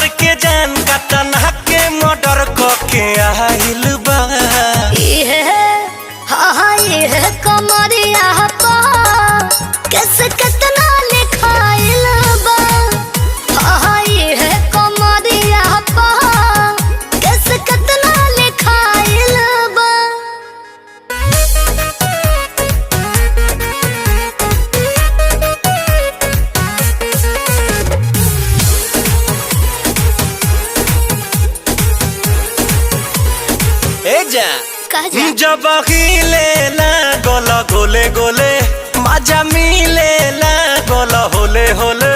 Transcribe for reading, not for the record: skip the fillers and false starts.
दोसर के जान का तना के मर्डर के आइल बा। ये कमरिया पा कैसे कितना लिखाइल बा। ये कमरिया पा कैसे कितना लिखाइल बा। ए जा जब हिले गोल गोले गोले मजा मिले गोल होले होले